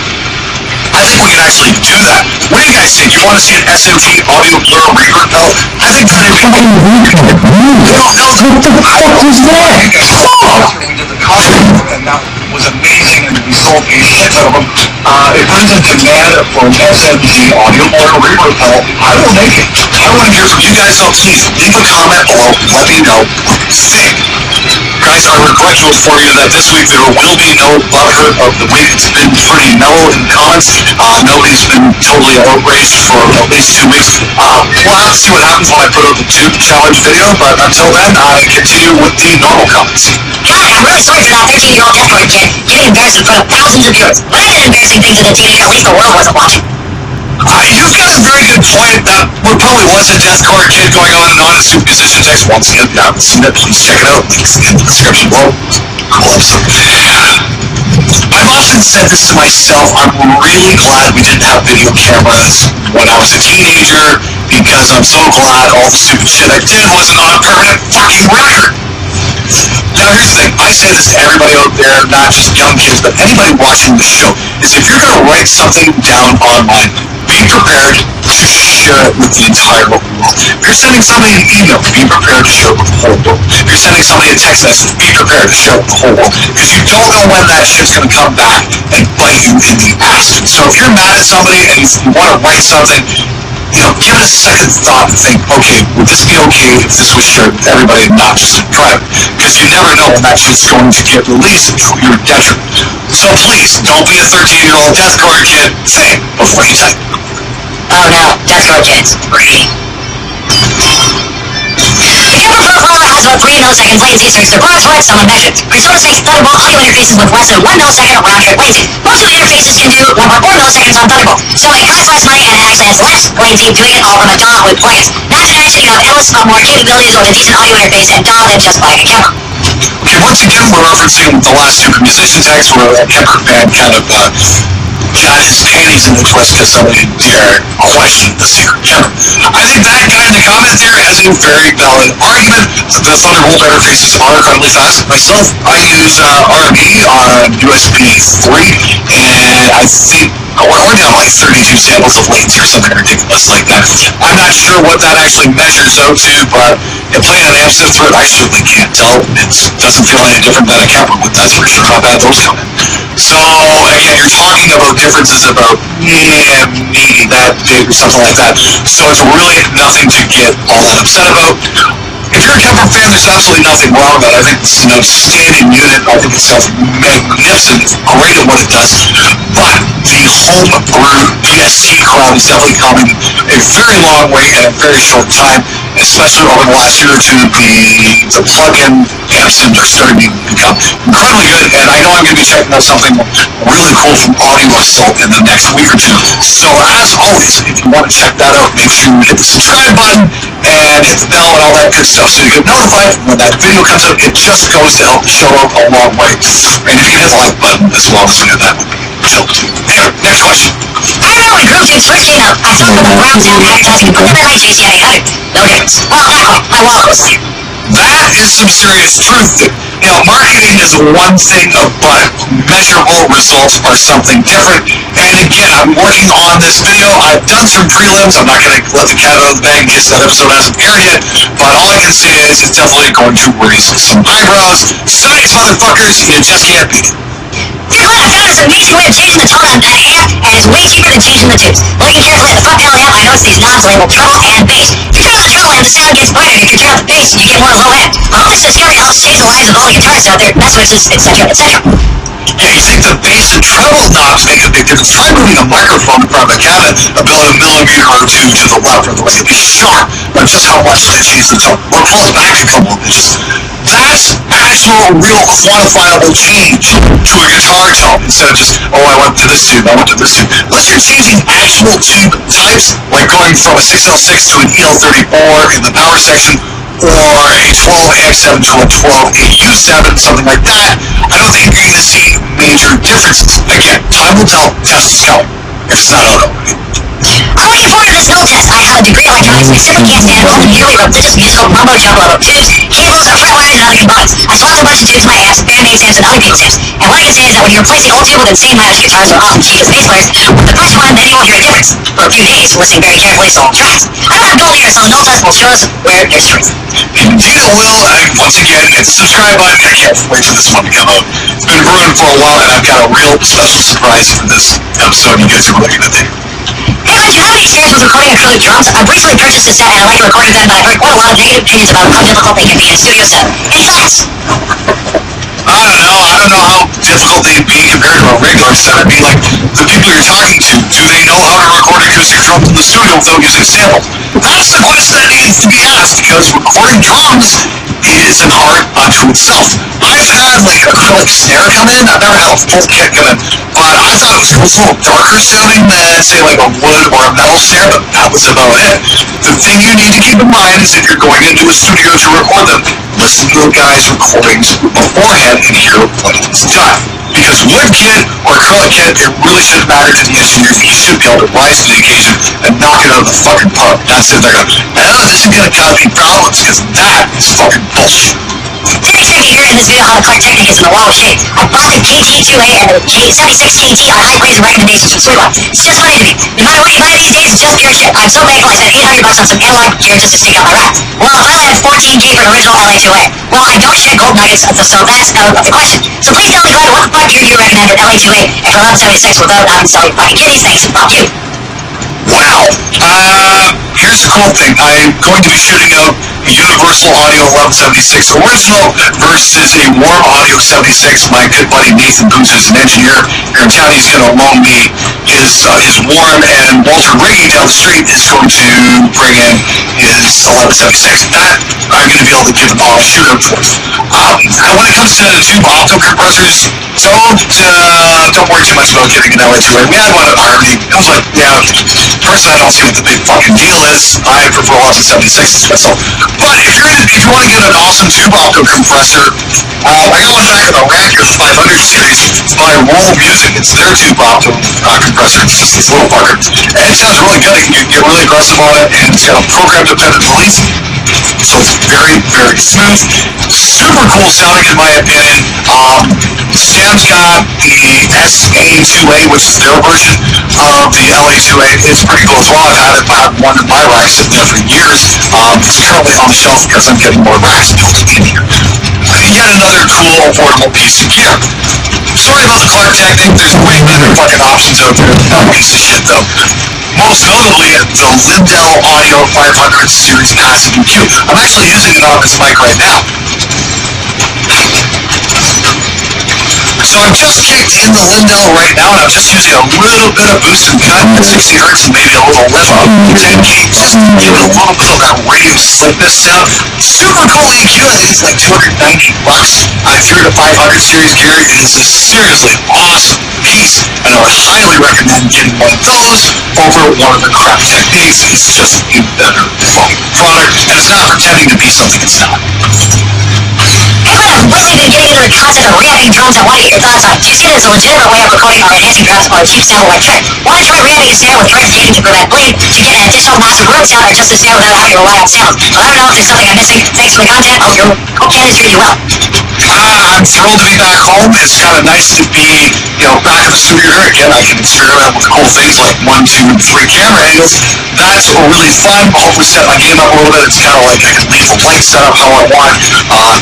I think we can actually do that. What do you guys think? You want to see an SMG audio blur reverb pedal? I think that'd be cool. What the fuck was that? We did the costume, and that was amazing, and we sold a shit ton of them. If there's a demand for an SMG audio blur reverb pedal, I will make it. I want to hear from you guys, so please leave a comment below. Let me know what you think. Guys, I regret to inform you that this week there will be no butthurt of the week. It's been pretty mellow in the comments. Nobody's been totally outraged for at least 2 weeks. We'll have to see what happens when I put out the Tube Challenge video, but until then, I continue with the normal comments. God, I'm really sorry for that 13-year-old deathcore kid getting embarrassed in front of thousands of viewers. But I did embarrassing things as a teenager at least the world wasn't watching. You've got a very good point. That probably was a deathcore kid going on and on at Super Musician Text. Once again, if you haven't seen it, please check it out. Links in the description below. Cool episode. I've often said this to myself. I'm really glad we didn't have video cameras when I was a teenager, because I'm so glad all the stupid shit I did wasn't on a permanent fucking record. Now here's the thing, I say this to everybody out there, not just young kids, but anybody watching the show, is if you're going to write something down online, be prepared to share it with the entire world. If you're sending somebody an email, be prepared to share it with the whole world. If you're sending somebody a text message, be prepared to share it with the whole world. Because you don't know when that shit's going to come back and bite you in the ass. So if you're mad at somebody and you want to write something, give it a second thought and think, okay, would this be okay if this was shared with everybody and not just in private? Because you never know when that shit's going to get released to your detriment. So please, don't be a 13-year-old deathcore kid. Think before you type. Oh no, deathcore kids. Greedy. The Kemper Pro Crawler has about 3 milliseconds latency since the broad flex on the measures. Resonus makes Thunderbolt audio interfaces with less than 1 millisecond of round trip latency. Most of the interfaces can do 1.4 milliseconds on Thunderbolt, so it costs less money and it actually has less latency doing it all from a DAW with plugins. Not to mention you have endless more capabilities with a decent audio interface and DAW than just buying a Kemper. Okay, once again, we're referencing the last Super Musician Text where a Kemper fan kind of got his panties in the twist because somebody dared question the secret Kemper. I think that guy in the comment there has a very valid argument. The Thunderbolt interfaces are incredibly fast. Myself, I use RB on USB 3, and I think we're down like 32 samples of latency or something ridiculous like that. I'm not sure what that actually measures out to, but playing an amp sieve through it, I certainly can't tell. It doesn't feel any different than a Kemper would, that's for sure, how bad those come in. So, again, you're talking about differences about, maybe that big or something like that. So it's really nothing to get all that upset about. If you're a Kemper fan, there's absolutely nothing wrong with it. I think it's an outstanding unit. I think it's magnificent. It's great at what it does. But the homebrew DSC crowd is definitely coming a very long way in a very short time, especially over the last year or two. The plug-in amps are starting to become incredibly good, and I know I'm going to be checking out something really cool from Audio Assault in the next week or two. So as always, if you want to check that out, make sure you hit the subscribe button and hit the bell and all that good stuff so you get notified when that video comes out. It just goes to help the show out a long way. And if you can hit the like button as well, so that would be helpful too. Anyway, next question. I remember when GrooveTunes first came out, I talked about brown sound advertising equipment like JCI 800. No difference. Well, not quite. My wallet was like. That is some serious truth. You know, marketing is one thing, but measurable results are something different. And again, I'm working on this video. I've done some prelims. I'm not going to let the cat out of the bag in case that episode hasn't aired yet. But all I can say is it's definitely going to raise some eyebrows. Science, motherfuckers, you just can't beat it. Here's what I found is an amazing way of changing the tone on an amp, and it's way cheaper than changing the tubes. Looking carefully at the front panel amp, I noticed these knobs labeled treble and bass. If you turn on the treble amp, the sound gets brighter. If you turn on the bass, you get more low end. I hope this discovery helps change the lives of all the guitarists out there, best wishes, etc., etc. Yeah, you think the bass and treble knobs make a big difference? Try moving a microphone in front of a cabinet about a millimeter or two to the left or the right. It'll be sharp, but just how much they change the tone. Or pull it back a couple of inches. That's actual, real, quantifiable change to a guitar tone instead of just, oh, I went to this tube, I went to this tube. Unless you're changing actual tube types, like going from a 6L6 to an EL34 in the power section, or a 12AX7 to a 12AU7, something like that, I don't think you're going to see major differences. Again, time will tell, test is coming, if it's not out already. I'm looking forward to this note test. I have a degree in electronics and I simply can't stand all the yearly religious musical mumbo jumbo of tubes, cables, or fret wires and other components. I swapped a bunch of tubes, my amps, bandmates amps, and other people's amps. And what I can say is that when you replace the old tube with insane mileage guitars or awesome cheap as bass players, with the fresh one, then you won't hear a difference. For a few days, listening very carefully to all tracks. I don't have gold ears, so the note test will show us where there's truth. Indeed it will, and once again, hit the subscribe button. I can't wait for this one to come out. It's been brewing for a while, and I've got a real special surprise for this episode you guys are really gonna dig. Hey, Lance, you have any experience with recording acrylic drums? I've recently purchased a set and I like the recording of them, but I've heard quite a lot of negative opinions about how difficult they can be in a studio set. Any thoughts? I don't know how difficult they'd be compared to a regular set. I mean, like, the people you're talking to, do they know how to record acoustic drums in the studio without using samples? That's the question that needs to be asked, because recording drums is an art unto itself. I've had, like, acrylic snare come in. I've never had a full kit come in, but I thought it was a little darker sounding than, say, like a wood or a metal snare, but that was about it. The thing you need to keep in mind is if you're going into a studio to record them, listen to the guy's recordings beforehand and hear what he's done. Because wood kit or acrylic kit, it really shouldn't matter to the engineers. You should be able to rise to the occasion and knock it out of the fucking park. Not sit there going, oh, this is gonna cause me problems, because that is fucking bullshit. Didn't expect to hear in this video how the Clark Technic is in the wall of shape. I bought the KT2A and the K76KT on high praise and recommendations from Sweetwater. It's just funny to me. No matter what you buy these days, it's just pure shit. I'm so thankful I spent $800 on some analog gear just to stick out my rack. Well, I finally have 14G for an original LA2A. Well, I don't shed gold nuggets, so that's out of the question. So please tell me, Glenn, what the fuck gear do you recommend for LA2A and for 1176 without having to sell your fucking kidneys? Thanks. Fuck you. Wow. Here's the cool thing. I'm going to be shooting out a Universal Audio 1176 original versus a Warm Audio 76. My good buddy Nathan Booth, who's an engineer here in town, he's going to loan me his Warm, and Walter Riggy down the street is going to bring in his 1176. That I'm going to be able to give a shootout towards. When it comes to tube opto compressors, don't worry too much about getting an LA2A. We had one at Harmony. I was like, yeah, personally I don't see what the big fucking deal is. I prefer 1176s myself. But if you want to get an awesome tube opto compressor, I got one back in the rack here, the 500 series by Roll Music. It's their tube opto compressor. It's just this little fucker. And it sounds really good. You can get really aggressive on it, and it's got a program-dependent release. So it's very, very smooth. Super cool sounding in my opinion. Sam's got the SA2A, which is their version of the LA2A. It's pretty cool as well. I've had one in my rack sitting there for years. It's currently on the shelf because I'm getting more racks built in here. Yet another cool, affordable piece of gear. Sorry about the Clark Technic. There's way better fucking options out there than that piece of shit, though. Most notably, the Lindell Audio 500 Series Passive EQ. I'm actually using it on this mic right now. So I'm just kicked in the Lindell right now, and I'm just using a little bit of boost and cut at 60 hertz and maybe a little lift up 10 gauge, just to give it a little bit of that radio slickness sound. Super cool EQ. I think it's like $290. I threw the 500 series gear. It is a seriously awesome piece, and I would highly recommend getting one of those over one of the crap techniques. It's just a better fucking product, and it's not pretending to be something it's not. Hey, Glenn, I've lately been getting into the concept of reacting drums, I want to get your thoughts on it. Do you see this as a legitimate way of recording or enhancing drums, or a cheap sample-like trick? Want to try reacting a snare with direct gating to prevent bleed to get an additional massive room sound, or just a snare without having to rely on sounds? Well, let me know if there's something I'm missing. Thanks for the content. Hope Canada's treating you well. I'm thrilled to be back home. It's kind of nice to be, back in the studio here again. I can experiment with cool things like 1, 2, and 3 camera angles. That's really fun. Hopefully set my game up a little bit. It's kind of like I can leave the light set up how I want.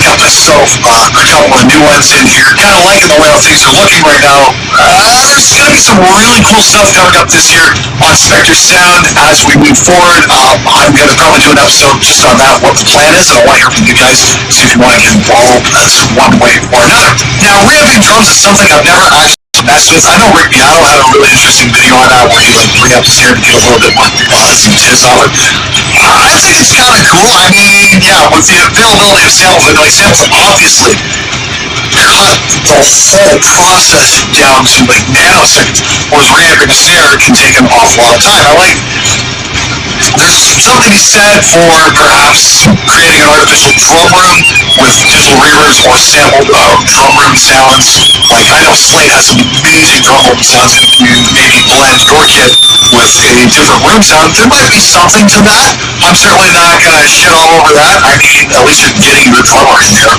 Got myself a couple of new ones in here. Kind of liking the way how things are looking right now. There's going to be some really cool stuff coming up this year on Spectre Sound as we move forward. I'm going to probably do an episode just on that, what the plan is, and I want to hear from you guys, see if you want to get involved one way or another. Now, reapping drums is something I've never actually messed with. I know Rick Beato had a really interesting video on that where he re-ups his hair to get a little bit more buzz and jizz on it. I think it's kind of cool. I mean, yeah, with the availability of samples, obviously cut the whole process down to like nanoseconds, whereas reapping a snare can take an awful lot of time. There's something to be said for perhaps creating an artificial drum room with digital reverbs or sampled drum room sounds. Like, I know Slate has some amazing drum room sounds, and if you maybe blend your kit with a different room sound, there might be something to that. I'm certainly not going to shit all over that. I mean, at least you're getting your drummer in there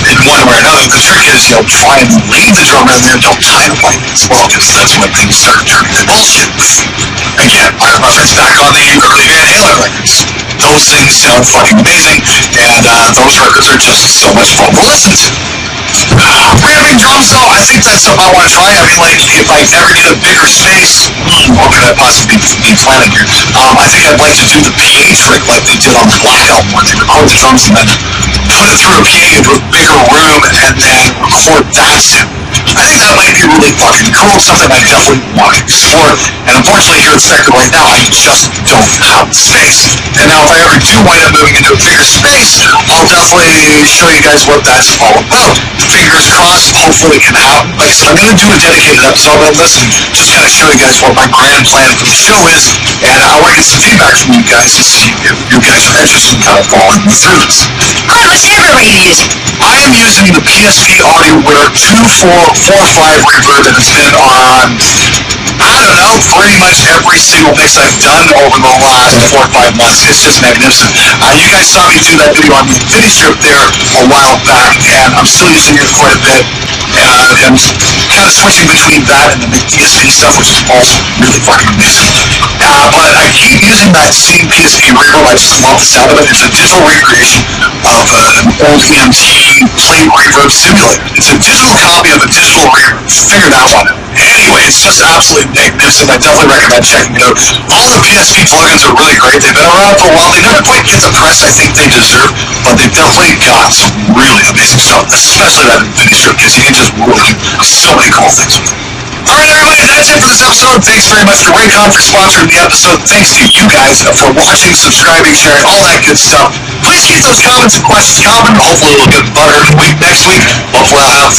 in one way or another. The trick is, try and leave the drummer in there, don't time play as well, because that's when things start turning to bullshit. Again, I reference back on the early Van Halen records. Those things sound fucking amazing, and those records are just so much fun to listen to. Ramping drums, though, I think that's something I want to try. I mean, like, if I ever get a bigger space, what could I possibly be planning here? I think I'd like to do the PA trick like they did on the Black Album, where they record the drums and then put it through a PA into a bigger room and then record that sound. I think that might be really fucking cool, something I definitely want to explore. And unfortunately, here at Spectre right now, I just don't have the space. And now, if I ever do wind up moving into a bigger space, I'll definitely show you guys what that's all about. Fingers crossed, hopefully it can happen. Like I said, I'm going to do a dedicated episode on this and just kind of show you guys what my grand plan for the show is. And I want to get some feedback from you guys to see if you guys are interested in kind of following me through this. What sample are you using? I am using the PSP AudioWare 2445 reverb, and it's been on, I don't know, pretty much every single mix I've done over the last 4 or 5 months. It's just magnificent. You guys saw me do that video on the Infinity Strip there a while back, and I'm still using it quite a bit. And kind of switching between that and the PSP stuff, which is also really fucking amazing. But I keep using that same PSP reverb. I just love the sound of it. It's a digital recreation of an old EMT plate reverb simulator. It's a digital copy of a digital reverb. Figure that one out. Anyway, it's just absolutely magnificent. I definitely recommend checking it out. All the PSP plugins are really great. They've been around for a while. They never quite get the press I think they deserve, but they've definitely got some really amazing stuff, especially that Infinity Strip, because you can just really do so many cool things with it. Alright everybody, that's it for this episode. Thanks very much to Raycon for sponsoring the episode. Thanks to you guys for watching, subscribing, sharing, all that good stuff. Please keep those comments and questions coming. Hopefully we'll get better next week. Hopefully I'll have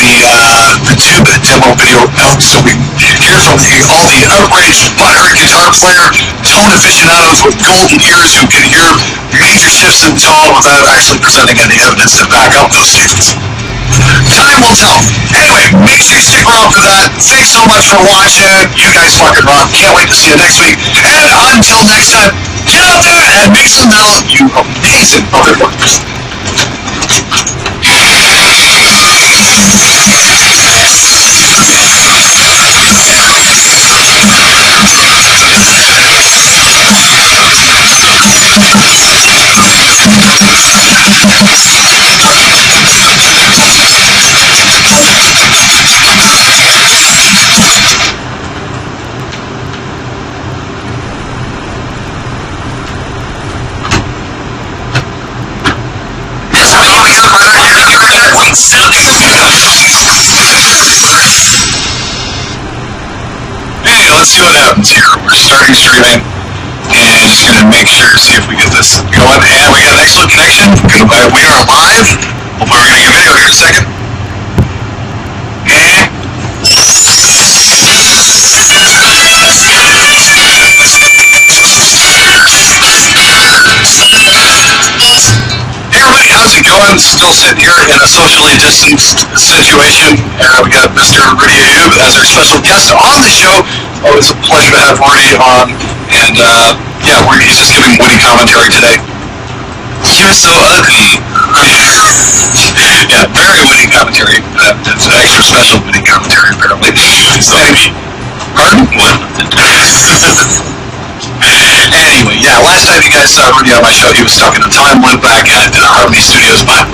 the tube demo video out so we can hear from all the outraged, butthurt guitar player, tone aficionados with golden ears who can hear major shifts in tone without actually presenting any evidence to back up those statements. Time will tell. Anyway, make sure you stick around for that. Thanks so much for watching. You guys fucking rock. Can't wait to see you next week. And until next time, get out there and make some metal, you amazing motherfuckers. Hey, let's see what happens here. We're starting streaming, and just gonna make sure, see if we get this going. And we got an excellent connection. We are live. Hopefully we're gonna get video here in a second. And hey everybody, how's it going? still sitting here in a socially distanced situation. We got Mr. Rudy Ayub as our special guest on the show. Always a pleasure to have Rudy on. And he's just giving witty commentary today. You're so ugly. Yeah, very witty commentary. It's an extra special witty commentary, apparently. So, pardon? What? Anyway, last time you guys saw Rudy on my show, he was stuck in a time loop back at Harmony Studios, but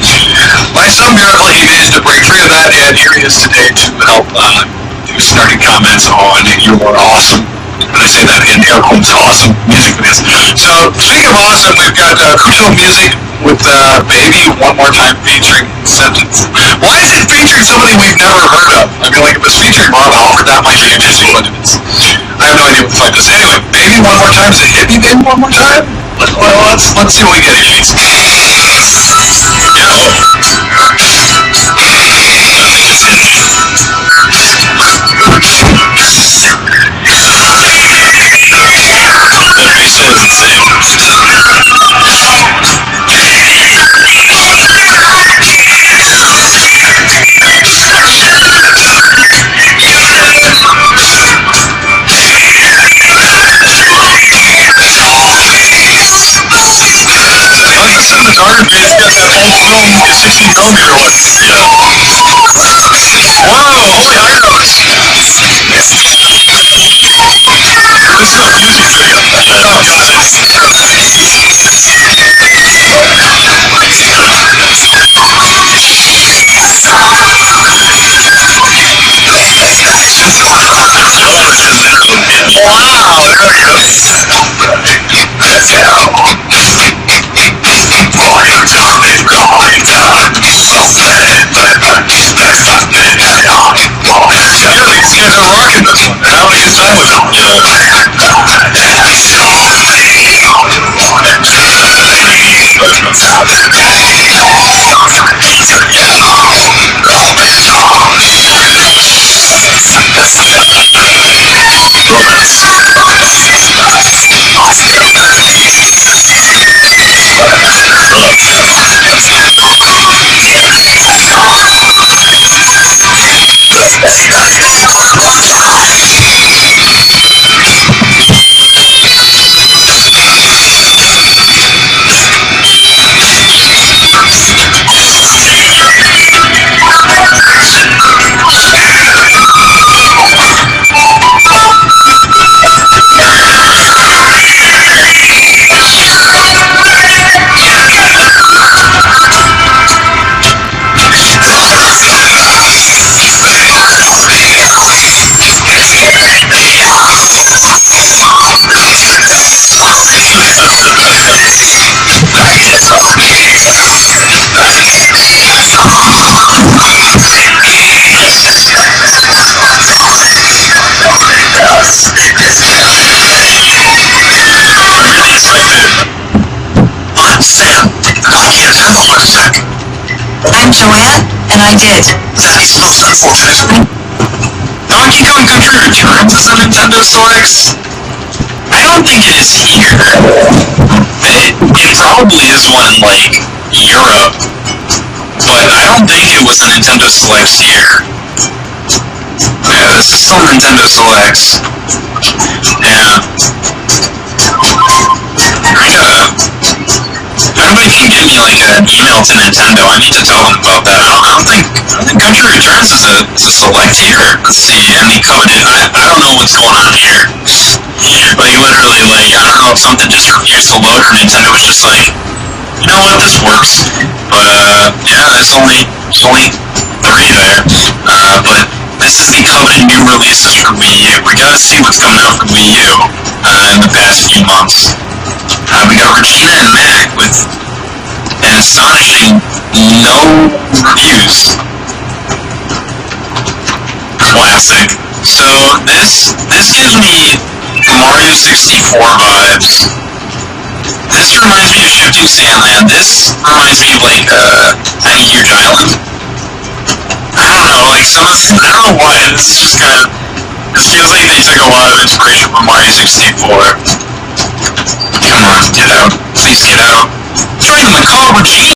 by some miracle he managed to break free of that, and here he is today to help do starting comments on your awesome, when I say that in air quotes, awesome music videos. So, speaking of awesome, we've got Kucho Music with Baby One More Time featuring Sentence. Why is it featuring somebody we've never heard of? I mean, like, if it's featuring Rob Halford, that might be interesting, but it's... I have no idea what the fuck this is. Anyway, Baby One More Time. Is it Hit Me Baby One More Time? Well, let's see what we get here. That bass solo is insane. Garden Bass got that old film 16mm look. Yeah. Wow, holy high notes. This is a music video. Wow, there we go. These guys are rocking this one. They're having a good time with it. I'm Joanne, and I did. That is most unfortunate. Donkey Kong Country Returns is a Nintendo Solex? I don't think it is here. It probably is one in, like, Europe. But I don't think it was a Nintendo Solex here. Yeah, this is still Nintendo Solex. Yeah. Everybody can give me, like, an email to Nintendo. I need to tell them about that. I don't think Country Returns is a select here. Let's see, any coveted. I don't know what's going on here. Like, literally, like, I don't know if something just refused to load or Nintendo was just like, you know what, this works. But, yeah, there's only 3 there. But this is the coveted new releases for Wii U. We gotta see what's coming out for Wii U in the past few months. We got Regina and Mac with an astonishing no reviews. Classic. So this gives me Mario 64 vibes. This reminds me of Shifting Sandland. This reminds me of like Tiny Huge Island. I don't know, like I don't know why. This is just kind of. This feels like they took a lot of inspiration from Mario 64. Come on, get out. Please get out. Join the Macabre Regina.